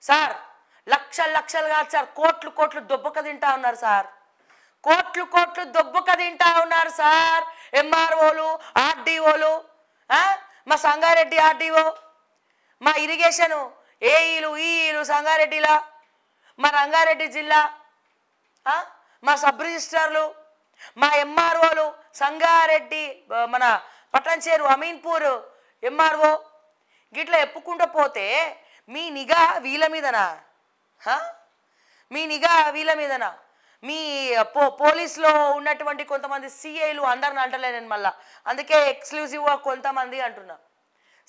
Sir లక్షలు లక్షలు కాదు సార్, కోట్లు కోట్లు దొబ్బక తింటా ఉన్నారు సార్, కోట్లు కోట్లు దొబ్బక తింటా ఉన్నారు సార్. ఎంఆర్ఓలు, ఆర్డీఓలు, మా సంగారెడ్డి ఆర్డీఓ, మా ఇరిగేషను ఏఈలు, ఈఈలు సంగారెడ్డిలా, మా రంగారెడ్డి జిల్లా, మా సబ్ రిజిస్ట్రార్లు, మా ఎంఆర్ఓలు సంగారెడ్డి, మన పట్టంచేరు, అమీన్పూర్ ఎంఆర్ఓ, గిట్లా ఎప్పుకుంటూ పోతే మీ నిఘా వీళ్ళ మీదనా? మీ నిఘా వీళ్ళ మీదనా? మీ పోలీసులో ఉన్నటువంటి కొంతమంది సిఐలు, అందరిని అంటలే నేను మళ్ళా, అందుకే ఎక్స్క్లూజివ్గా కొంతమంది అంటున్నా.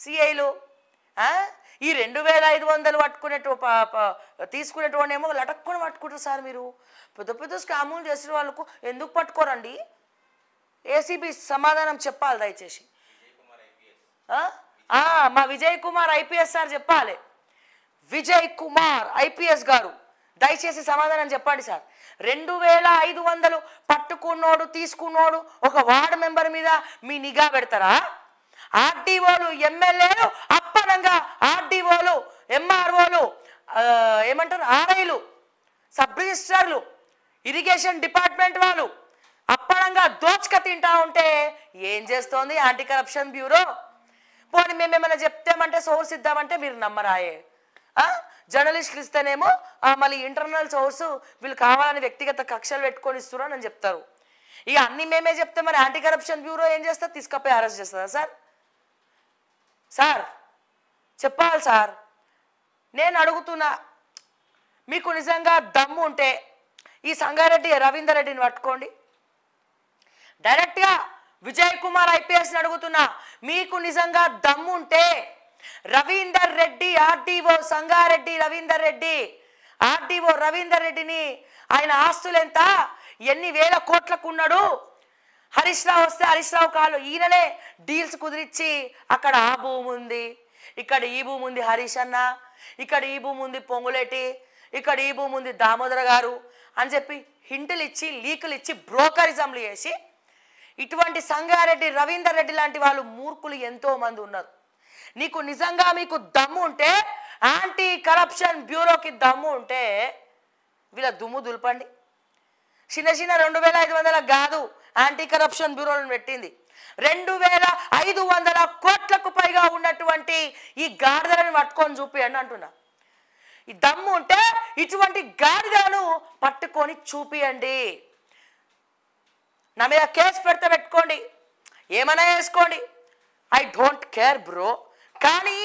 సిఐలు ఈ 2500 తీసుకునేటువంటి ఏమో లటక్కుని పట్టుకుంటారు సార్. మీరు పెద్ద పెద్ద స్కాములు చేసిన వాళ్ళకు ఎందుకు పట్టుకోరండి? ఏసీబీ సమాధానం చెప్పాలి దయచేసి. మా విజయ్ కుమార్ ఐపీఎస్ సార్ చెప్పాలి. విజయ్ కుమార్ ఐపీఎస్ గారు దయచేసి సమాధానం చెప్పండి సార్. 2500 పట్టుకున్నోడు, తీసుకున్నోడు ఒక వార్డు మెంబర్ మీద మీ నిఘా పెడతారా? ఆర్డీఓలు, ఎమ్మెల్యేలు అప్పనంగా, ఆర్డీఓలు, ఎంఆర్ఓలు, ఏమంటారు ఆర్ఐలు, సబ్ రిజిస్ట్రార్లు, ఇరిగేషన్ డిపార్ట్మెంట్ వాళ్ళు అప్పనంగా దోచుక తింటా ఉంటే ఏం చేస్తోంది యాంటీ కరప్షన్ బ్యూరో? పోనీ మేము ఏమైనా చెప్తామంటే, సోర్స్ ఇద్దామంటే మీరు నమ్మరాయే. జర్నలిస్టులు ఇస్తేనేమో మళ్ళీ ఇంటర్నల్ సోర్సు వీళ్ళు కావాలని వ్యక్తిగత కక్షలు పెట్టుకొని ఇస్తున్నారు అని చెప్తారు. ఇక అన్ని మేమే చెప్తే మరి యాంటీ కరప్షన్ బ్యూరో ఏం చేస్తారు? తీసుకపోయి అరెస్ట్ చేస్తుందా సార్? సార్ చెప్పాలి సార్. నేను అడుగుతున్నా, మీకు నిజంగా దమ్ము ఉంటే ఈ సంగారెడ్డి రవీందర్ రెడ్డిని పట్టుకోండి. డైరెక్ట్గా విజయ్ కుమార్ ఐపీఎస్ని అడుగుతున్నా, మీకు నిజంగా దమ్ము ఉంటే రవీందర్ రెడ్డి, ఆర్డీఓ సంగారెడ్డి రవీందర్ రెడ్డి, ఆర్డీఓ రవీందర్ రెడ్డిని, ఆయన ఆస్తులు ఎంత, ఎన్ని వేల కోట్లకు ఉన్నాడు, హరీష్ రావు వస్తే హరీష్ రావు కాలు ఈయననే డీల్స్ కుదిరించి అక్కడ ఆ భూమి ఉంది, ఇక్కడ ఈ భూమి ఉంది హరీష్ అన్న, ఇక్కడ ఈ భూమి ఉంది పొంగులేటి, ఇక్కడ ఈ భూమి ఉంది దామోదర గారు అని చెప్పి హింటులు ఇచ్చి, లీకులు ఇచ్చి, బ్రోకరిజంలు చేసి, ఇటువంటి సంగారెడ్డి రవీందర్ రెడ్డి లాంటి వాళ్ళు మూర్ఖులు ఎంతో మంది ఉన్నారు. నీకు నిజంగా మీకు దమ్ము ఉంటే, యాంటీ కరప్షన్ బ్యూరోకి దమ్ము ఉంటే వీళ్ళ దుమ్ము దులపండి. చిన్న చిన్న 2500 కాదు యాంటీ కరప్షన్ బ్యూరోలను పెట్టింది. 2500 కోట్లకు పైగా ఉన్నటువంటి ఈ గాడిదలను పట్టుకొని చూపియండి అంటున్నా. ఈ దమ్ము ఉంటే ఇటువంటి గాడిదలను పట్టుకొని చూపియండి. నా మీద కేసు పెడితే పెట్టుకోండి, ఏమైనా వేసుకోండి, ఐ డోంట్ కేర్ బ్రో. కానీ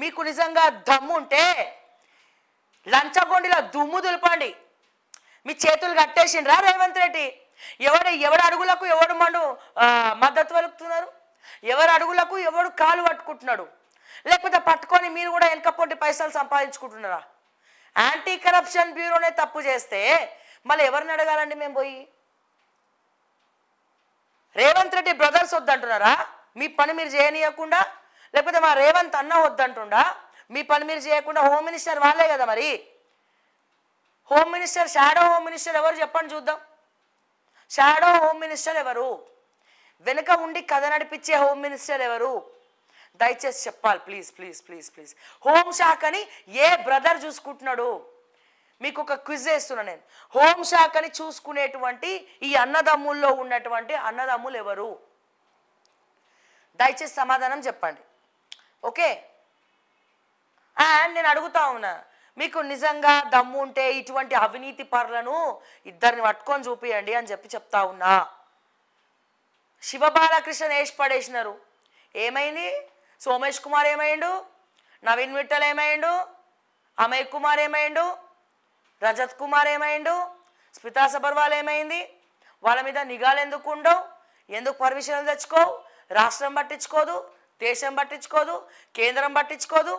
మీకు నిజంగా దమ్ము ఉంటే లంచగొండిలో దుమ్ము దులపండి. మీ చేతులు కట్టేసిండ్రా రేవంత్ రెడ్డి? ఎవడు అడుగులకు ఎవడు మద్దతు పలుకుతున్నారు? ఎవరు అడుగులకు ఎవడు కాలు పట్టుకుంటున్నాడు? లేకపోతే పట్టుకొని మీరు కూడా వెనకపోటి పైసలు సంపాదించుకుంటున్నారా? యాంటీ కరప్షన్ బ్యూరోనే తప్పు చేస్తే మళ్ళీ ఎవరిని అడగాలండి మేము పోయి? రేవంత్ రెడ్డి బ్రదర్స్ వద్దంటున్నారా మీ పని మీరు చేయనీయకుండా? లేకపోతే మా రేవంత్ అన్న వద్దంటుండా మీ పని మీరు చేయకుండా? హోమ్ మినిస్టర్ వాళ్ళే కదా మరి. Home minister, shadow home minister ఎవరు చెప్పండి చూద్దాం. షాడో హోమ్ మినిస్టర్ ఎవరు? వెనుక ఉండి కథ నడిపించే హోమ్ మినిస్టర్ ఎవరు? దయచేసి చెప్పాలి ప్లీజ్ ప్లీజ్ ప్లీజ్ ప్లీజ్. హోంశాఖని ఏ బ్రదర్ చూసుకుంటున్నాడు? మీకు ఒక క్విజ్ వేస్తున్నా నేను. హోంశాఖని చూసుకునేటువంటి ఈ అన్నదమ్ముల్లో ఉన్నటువంటి అన్నదమ్ములు ఎవరు? దయచేసి సమాధానం చెప్పండి. ఓకే. అండ్ నేను అడుగుతా ఉన్నా, మీకు నిజంగా దమ్ము ఉంటే ఇటువంటి అవినీతి పరులను ఇద్దరిని పట్టుకొని చూపియండి అని చెప్తా ఉన్నా. శివబాలకృష్ణ వేసి పడేసినారు, ఏమైంది? సోమేష్ కుమార్ ఏమైండు? నవీన్ మిట్టల్ ఏమైండు? అమయ్ కుమార్ ఏమైండు? రజత్ కుమార్ ఏమైండు? స్మితా సబర్వాల్ ఏమైంది? వాళ్ళ మీద నిఘాలు ఎందుకు ఉండవు? ఎందుకు పర్మిషన్లు తెచ్చుకోవు? రాష్ట్రం పట్టించుకోదు, దేశం పట్టించుకోదు, కేంద్రం పట్టించుకోదు.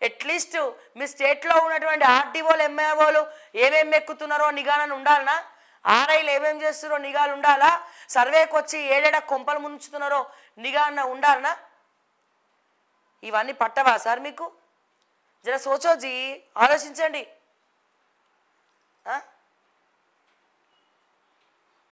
అట్లీస్ట్ మీ స్టేట్లో ఉన్నటువంటి ఆర్డీఓలు, ఎంఆర్ఓలు ఏమేమి ఎక్కుతున్నారో నిఘాలను ఉండాలనా? ఆర్ఐలు ఏమేమి చేస్తున్నారో నిఘాలు ఉండాలా? సర్వేకి వచ్చి ఏడేడ కొంపలు ముంచుతున్నారో నిఘా ఉండాలనా? ఇవన్నీ పట్టవా సార్ మీకు? జర సోచోజీ, ఆలోచించండి.